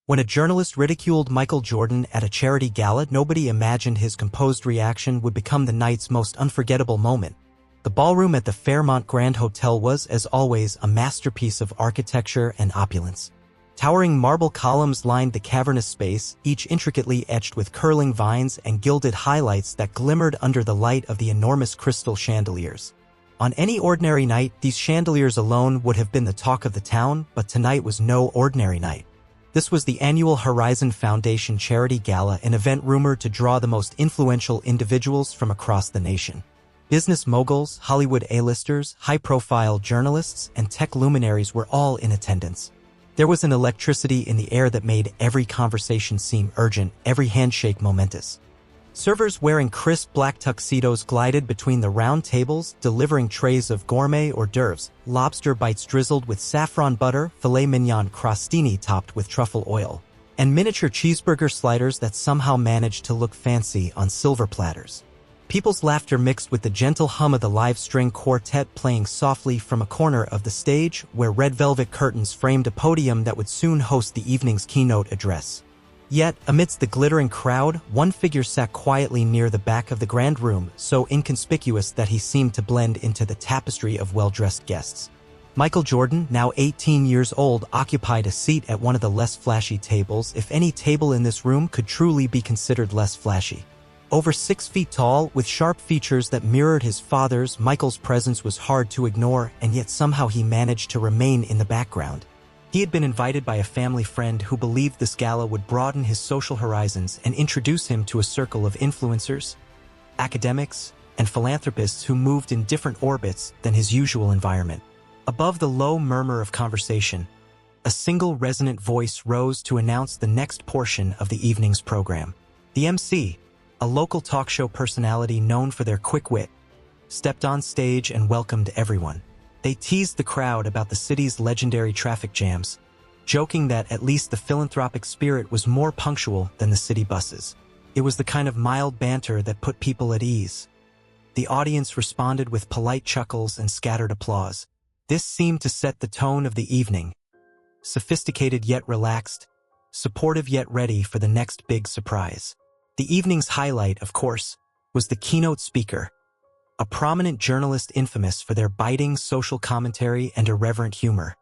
When a journalist ridiculed Michael Jordan at a charity gala, nobody imagined his composed reaction would become the night's most unforgettable moment. The ballroom at the Fairmont Grand Hotel was, as always, a masterpiece of architecture and opulence. Towering marble columns lined the cavernous space, each intricately etched with curling vines and gilded highlights that glimmered under the light of the enormous crystal chandeliers. On any ordinary night, these chandeliers alone would have been the talk of the town, but tonight was no ordinary night. This was the annual Horizon Foundation Charity Gala, an event rumored to draw the most influential individuals from across the nation. Business moguls, Hollywood A-listers, high-profile journalists, and tech luminaries were all in attendance. There was an electricity in the air that made every conversation seem urgent, every handshake momentous. Servers wearing crisp black tuxedos glided between the round tables, delivering trays of gourmet hors d'oeuvres, lobster bites drizzled with saffron butter, filet mignon crostini topped with truffle oil, and miniature cheeseburger sliders that somehow managed to look fancy on silver platters. People's laughter mixed with the gentle hum of the live string quartet playing softly from a corner of the stage where red velvet curtains framed a podium that would soon host the evening's keynote address. Yet, amidst the glittering crowd, one figure sat quietly near the back of the grand room, so inconspicuous that he seemed to blend into the tapestry of well-dressed guests. Michael Jordan, now 18 years old, occupied a seat at one of the less flashy tables, if any table in this room could truly be considered less flashy. Over 6 feet tall, with sharp features that mirrored his father's, Michael's presence was hard to ignore, and yet somehow he managed to remain in the background. He had been invited by a family friend who believed this gala would broaden his social horizons and introduce him to a circle of influencers, academics, and philanthropists who moved in different orbits than his usual environment. Above the low murmur of conversation, a single resonant voice rose to announce the next portion of the evening's program. The MC, a local talk show personality known for their quick wit, stepped on stage and welcomed everyone. They teased the crowd about the city's legendary traffic jams, joking that at least the philanthropic spirit was more punctual than the city buses. It was the kind of mild banter that put people at ease. The audience responded with polite chuckles and scattered applause. This seemed to set the tone of the evening. Sophisticated yet relaxed, supportive yet ready for the next big surprise. The evening's highlight, of course, was the keynote speaker, a prominent journalist infamous for their biting social commentary and irreverent humor.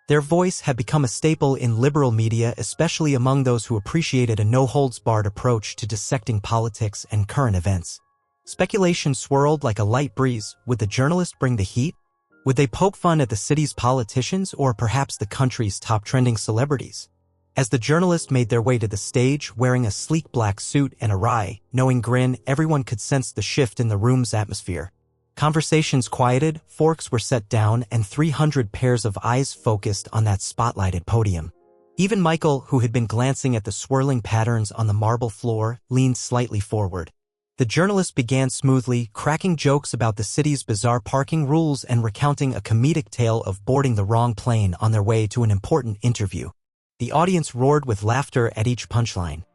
Their voice had become a staple in liberal media, especially among those who appreciated a no-holds-barred approach to dissecting politics and current events. Speculation swirled like a light breeze. Would the journalist bring the heat? Would they poke fun at the city's politicians or perhaps the country's top trending celebrities? As the journalist made their way to the stage, wearing a sleek black suit and a wry, knowing grin, everyone could sense the shift in the room's atmosphere. Conversations quieted, forks were set down, and 300 pairs of eyes focused on that spotlighted podium. Even Michael, who had been glancing at the swirling patterns on the marble floor, leaned slightly forward. The journalist began smoothly, cracking jokes about the city's bizarre parking rules and recounting a comedic tale of boarding the wrong plane on their way to an important interview. The audience roared with laughter at each punchline.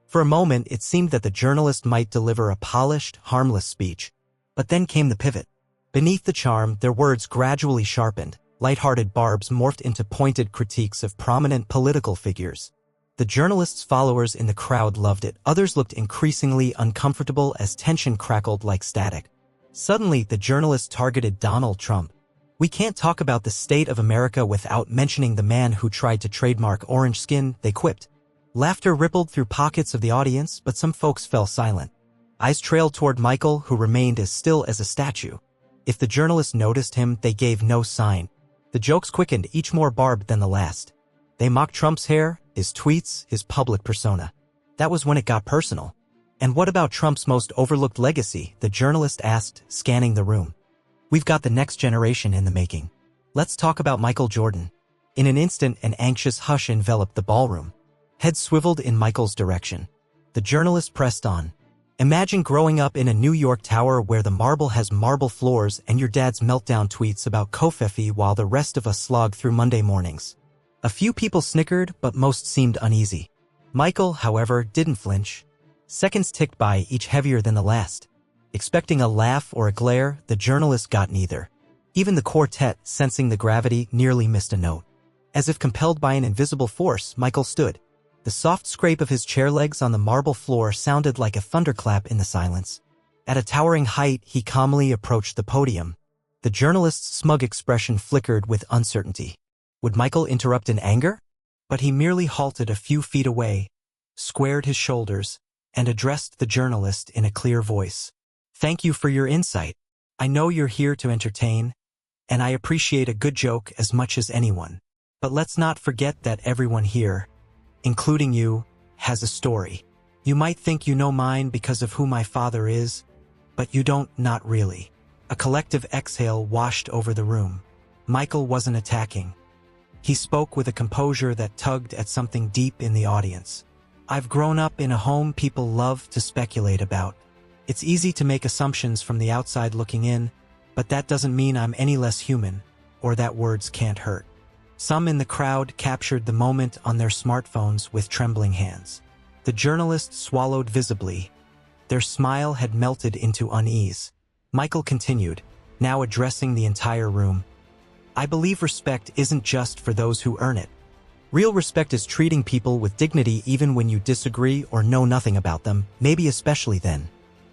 For a moment, it seemed that the journalist might deliver a polished, harmless speech. But then came the pivot. Beneath the charm, their words gradually sharpened. Light-hearted barbs morphed into pointed critiques of prominent political figures. The journalist's followers in the crowd loved it. Others looked increasingly uncomfortable as tension crackled like static. Suddenly, the journalist targeted Donald Trump. "We can't talk about the state of America without mentioning the man who tried to trademark orange skin," they quipped. Laughter rippled through pockets of the audience, but some folks fell silent. Eyes trailed toward Michael, who remained as still as a statue. If the journalists noticed him, they gave no sign. The jokes quickened, each more barbed than the last. They mocked Trump's hair, his tweets, his public persona. That was when it got personal. "And what about Trump's most overlooked legacy?" the journalist asked, scanning the room. "We've got the next generation in the making. Let's talk about Michael Jordan." In an instant, an anxious hush enveloped the ballroom. Heads swiveled in Michael's direction. The journalist pressed on. "Imagine growing up in a New York tower where the marble has marble floors and your dad's meltdown tweets about Kofefi while the rest of us slog through Monday mornings." A few people snickered, but most seemed uneasy. Michael, however, didn't flinch. Seconds ticked by, each heavier than the last. Expecting a laugh or a glare, the journalist got neither. Even the quartet, sensing the gravity, nearly missed a note. As if compelled by an invisible force, Michael stood. The soft scrape of his chair legs on the marble floor sounded like a thunderclap in the silence. At a towering height, he calmly approached the podium. The journalist's smug expression flickered with uncertainty. Would Michael interrupt in anger? But he merely halted a few feet away, squared his shoulders, and addressed the journalist in a clear voice. "Thank you for your insight. I know you're here to entertain, and I appreciate a good joke as much as anyone. But let's not forget that everyone here, including you, has a story. You might think you know mine because of who my father is, but you don't, not really." A collective exhale washed over the room. Michael wasn't attacking. He spoke with a composure that tugged at something deep in the audience. "I've grown up in a home people love to speculate about. It's easy to make assumptions from the outside looking in, but that doesn't mean I'm any less human, or that words can't hurt." Some in the crowd captured the moment on their smartphones with trembling hands. The journalist swallowed visibly. Their smile had melted into unease. Michael continued, now addressing the entire room. "I believe respect isn't just for those who earn it. Real respect is treating people with dignity even when you disagree or know nothing about them, maybe especially then."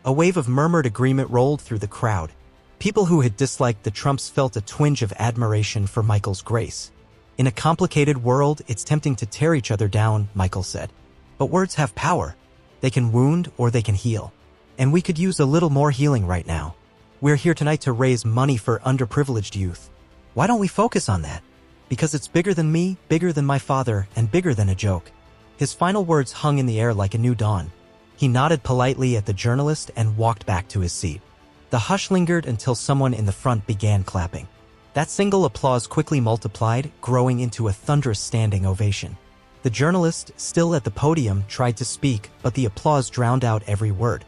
A wave of murmured agreement rolled through the crowd. People who had disliked the Trumps felt a twinge of admiration for Michael's grace. "In a complicated world, it's tempting to tear each other down," Michael said. "But words have power. They can wound or they can heal. And we could use a little more healing right now. We're here tonight to raise money for underprivileged youth. Why don't we focus on that? Because it's bigger than me, bigger than my father, and bigger than a joke." His final words hung in the air like a new dawn. He nodded politely at the journalist and walked back to his seat. The hush lingered until someone in the front began clapping. That single applause quickly multiplied, growing into a thunderous standing ovation. The journalist, still at the podium, tried to speak, but the applause drowned out every word.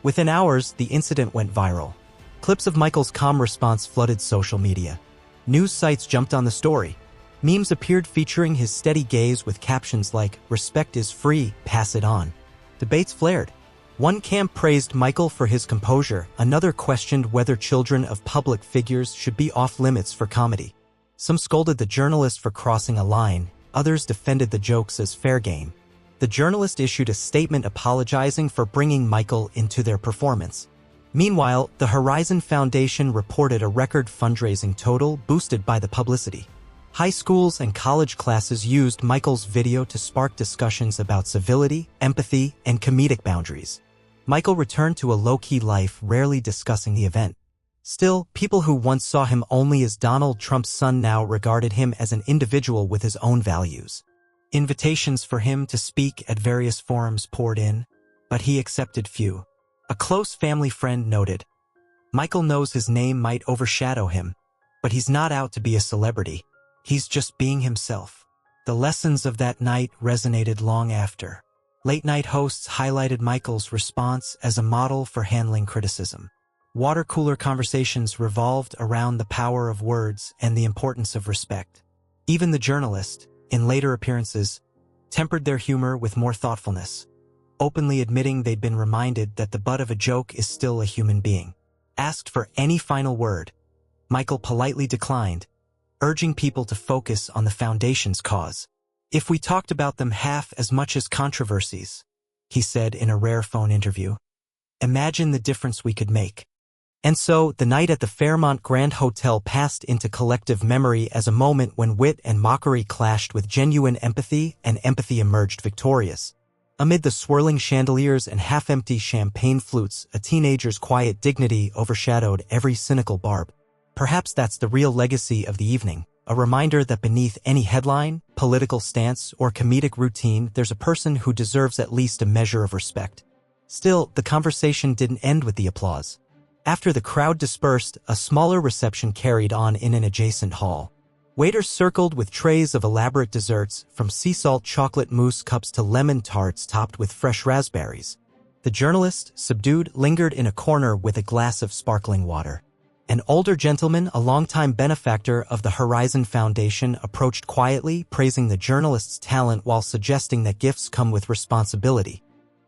Within hours, the incident went viral. Clips of Michael's calm response flooded social media. News sites jumped on the story. Memes appeared featuring his steady gaze with captions like, "Respect is free, pass it on." Debates flared. One camp praised Michael for his composure, another questioned whether children of public figures should be off-limits for comedy. Some scolded the journalist for crossing a line, others defended the jokes as fair game. The journalist issued a statement apologizing for bringing Michael into their performance. Meanwhile, the Horizon Foundation reported a record fundraising total boosted by the publicity. High schools and college classes used Michael's video to spark discussions about civility, empathy, and comedic boundaries. Michael returned to a low-key life, rarely discussing the event. Still, people who once saw him only as Donald Trump's son now regarded him as an individual with his own values. Invitations for him to speak at various forums poured in, but he accepted few. A close family friend noted, "Michael knows his name might overshadow him, but he's not out to be a celebrity. He's just being himself." The lessons of that night resonated long after. Late-night hosts highlighted Michael's response as a model for handling criticism. Water-cooler conversations revolved around the power of words and the importance of respect. Even the journalist, in later appearances, tempered their humor with more thoughtfulness, openly admitting they'd been reminded that the butt of a joke is still a human being. Asked for any final word, Michael politely declined, urging people to focus on the foundation's cause. "If we talked about them half as much as controversies," he said in a rare phone interview, "imagine the difference we could make." And so, the night at the Fairmont Grand Hotel passed into collective memory as a moment when wit and mockery clashed with genuine empathy, and empathy emerged victorious. Amid the swirling chandeliers and half-empty champagne flutes, a teenager's quiet dignity overshadowed every cynical barb. Perhaps that's the real legacy of the evening, a reminder that beneath any headline, political stance, or comedic routine, there's a person who deserves at least a measure of respect. Still, the conversation didn't end with the applause. After the crowd dispersed, a smaller reception carried on in an adjacent hall. Waiters circled with trays of elaborate desserts, from sea salt chocolate mousse cups to lemon tarts topped with fresh raspberries. The journalist, subdued, lingered in a corner with a glass of sparkling water. An older gentleman, a longtime benefactor of the Horizon Foundation, approached quietly, praising the journalist's talent while suggesting that gifts come with responsibility.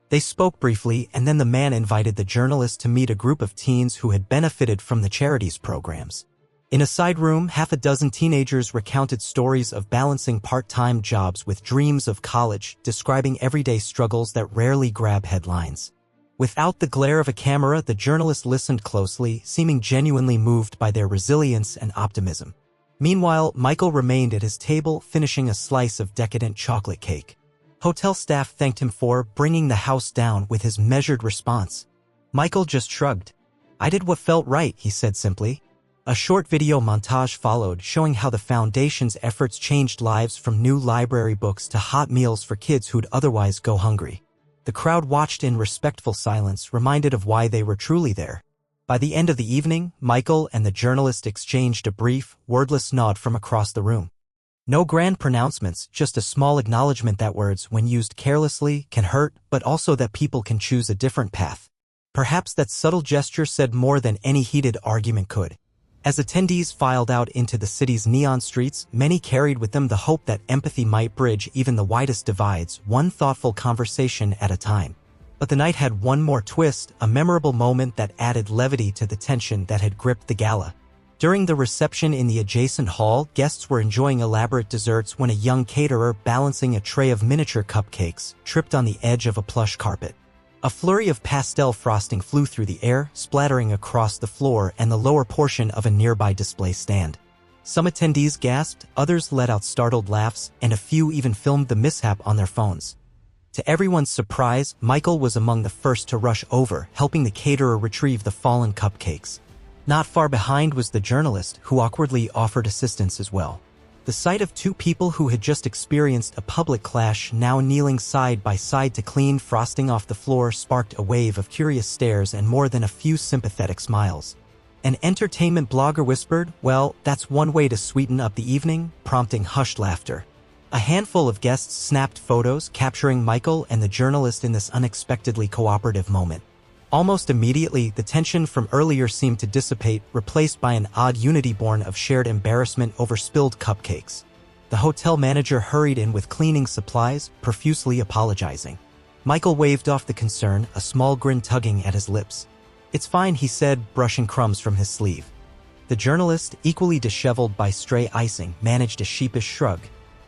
They spoke briefly, and then the man invited the journalist to meet a group of teens who had benefited from the charity's programs. In a side room, half a dozen teenagers recounted stories of balancing part-time jobs with dreams of college, describing everyday struggles that rarely grab headlines. Without the glare of a camera, the journalist listened closely, seeming genuinely moved by their resilience and optimism. Meanwhile, Michael remained at his table, finishing a slice of decadent chocolate cake. Hotel staff thanked him for bringing the house down with his measured response. Michael just shrugged. "I did what felt right," he said simply. A short video montage followed, showing how the foundation's efforts changed lives, from new library books to hot meals for kids who'd otherwise go hungry. The crowd watched in respectful silence, reminded of why they were truly there. By the end of the evening, Michael and the journalist exchanged a brief, wordless nod from across the room. No grand pronouncements, just a small acknowledgement that words, when used carelessly, can hurt, but also that people can choose a different path. Perhaps that subtle gesture said more than any heated argument could. As attendees filed out into the city's neon streets, many carried with them the hope that empathy might bridge even the widest divides, one thoughtful conversation at a time. But the night had one more twist, a memorable moment that added levity to the tension that had gripped the gala. During the reception in the adjacent hall, guests were enjoying elaborate desserts when a young caterer, balancing a tray of miniature cupcakes, tripped on the edge of a plush carpet. A flurry of pastel frosting flew through the air, splattering across the floor and the lower portion of a nearby display stand. Some attendees gasped, others let out startled laughs, and a few even filmed the mishap on their phones. To everyone's surprise, Michael was among the first to rush over, helping the caterer retrieve the fallen cupcakes. Not far behind was the journalist, who awkwardly offered assistance as well. The sight of two people who had just experienced a public clash now kneeling side by side to clean frosting off the floor sparked a wave of curious stares and more than a few sympathetic smiles. An entertainment blogger whispered, "Well, that's one way to sweeten up the evening," prompting hushed laughter. A handful of guests snapped photos, capturing Michael and the journalist in this unexpectedly cooperative moment. Almost immediately, the tension from earlier seemed to dissipate, replaced by an odd unity born of shared embarrassment over spilled cupcakes. The hotel manager hurried in with cleaning supplies, profusely apologizing. Michael waved off the concern, a small grin tugging at his lips. "It's fine," he said, brushing crumbs from his sleeve. The journalist, equally disheveled by stray icing, managed a sheepish shrug.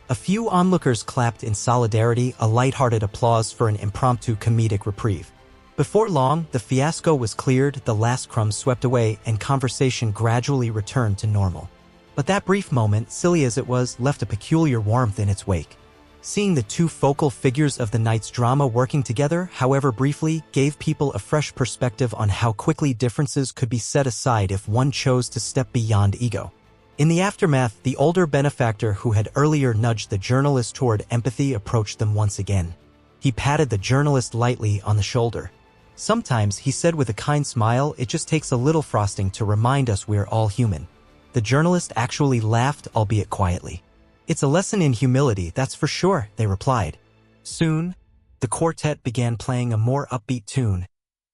A few onlookers clapped in solidarity, a light-hearted applause for an impromptu comedic reprieve. Before long, the fiasco was cleared, the last crumbs swept away, and conversation gradually returned to normal. But that brief moment, silly as it was, left a peculiar warmth in its wake. Seeing the two focal figures of the night's drama working together, however briefly, gave people a fresh perspective on how quickly differences could be set aside if one chose to step beyond ego. In the aftermath, the older benefactor who had earlier nudged the journalist toward empathy approached them once again. He patted the journalist lightly on the shoulder. "Sometimes," he said with a kind smile, "it just takes a little frosting to remind us we're all human." The journalist actually laughed, albeit quietly. "It's a lesson in humility, that's for sure," they replied. Soon, the quartet began playing a more upbeat tune,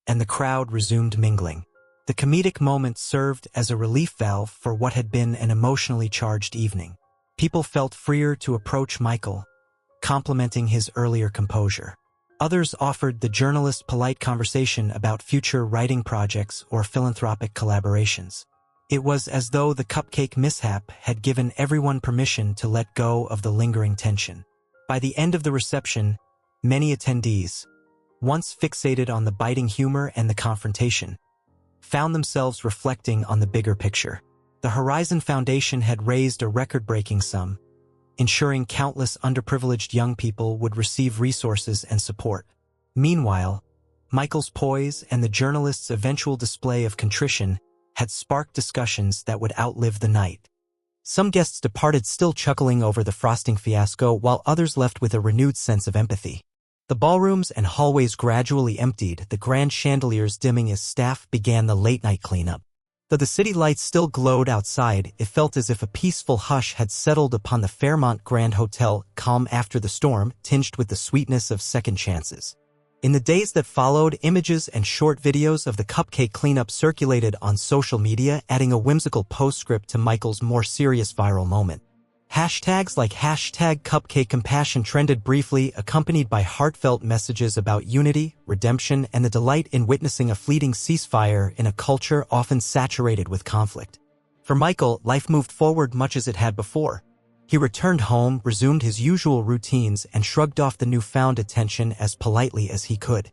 and the crowd resumed mingling. The comedic moment served as a relief valve for what had been an emotionally charged evening. People felt freer to approach Michael, complimenting his earlier composure. Others offered the journalist polite conversation about future writing projects or philanthropic collaborations. It was as though the cupcake mishap had given everyone permission to let go of the lingering tension. By the end of the reception, many attendees, once fixated on the biting humor and the confrontation, found themselves reflecting on the bigger picture. The Horizon Foundation had raised a record-breaking sum, ensuring countless underprivileged young people would receive resources and support. Meanwhile, Michael's poise and the journalist's eventual display of contrition had sparked discussions that would outlive the night. Some guests departed still chuckling over the frosting fiasco, while others left with a renewed sense of empathy. The ballrooms and hallways gradually emptied, the grand chandeliers dimming as staff began the late-night cleanup. Though the city lights still glowed outside, it felt as if a peaceful hush had settled upon the Fairmont Grand Hotel, calm after the storm, tinged with the sweetness of second chances. In the days that followed, images and short videos of the cupcake cleanup circulated on social media, adding a whimsical postscript to Michael's more serious viral moment. Hashtags like #CupcakeCompassion trended briefly, accompanied by heartfelt messages about unity, redemption, and the delight in witnessing a fleeting ceasefire in a culture often saturated with conflict. For Michael, life moved forward much as it had before. He returned home, resumed his usual routines, and shrugged off the newfound attention as politely as he could.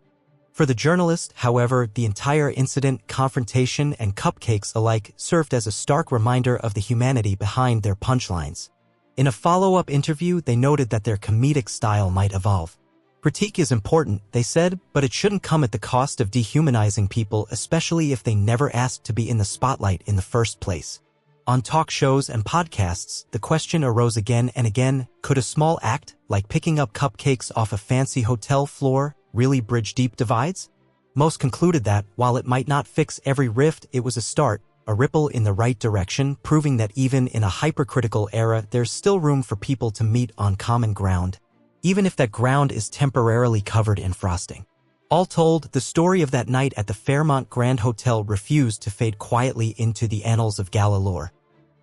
For the journalist, however, the entire incident, confrontation, and cupcakes alike served as a stark reminder of the humanity behind their punchlines. In a follow-up interview, they noted that their comedic style might evolve. Critique is important, they said, but it shouldn't come at the cost of dehumanizing people, especially if they never asked to be in the spotlight in the first place. On talk shows and podcasts, the question arose again and again, could a small act, like picking up cupcakes off a fancy hotel floor, really bridge deep divides? Most concluded that, while it might not fix every rift, it was a start, a ripple in the right direction, proving that even in a hypercritical era, there's still room for people to meet on common ground, even if that ground is temporarily covered in frosting. All told, the story of that night at the Fairmont Grand Hotel refused to fade quietly into the annals of gala lore.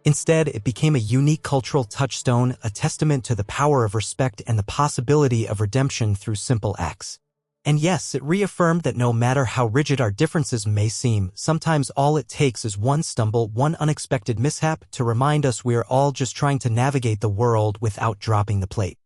Instead, it became a unique cultural touchstone, a testament to the power of respect and the possibility of redemption through simple acts. And yes, it reaffirmed that no matter how rigid our differences may seem, sometimes all it takes is one stumble, one unexpected mishap to remind us we're all just trying to navigate the world without dropping the plate.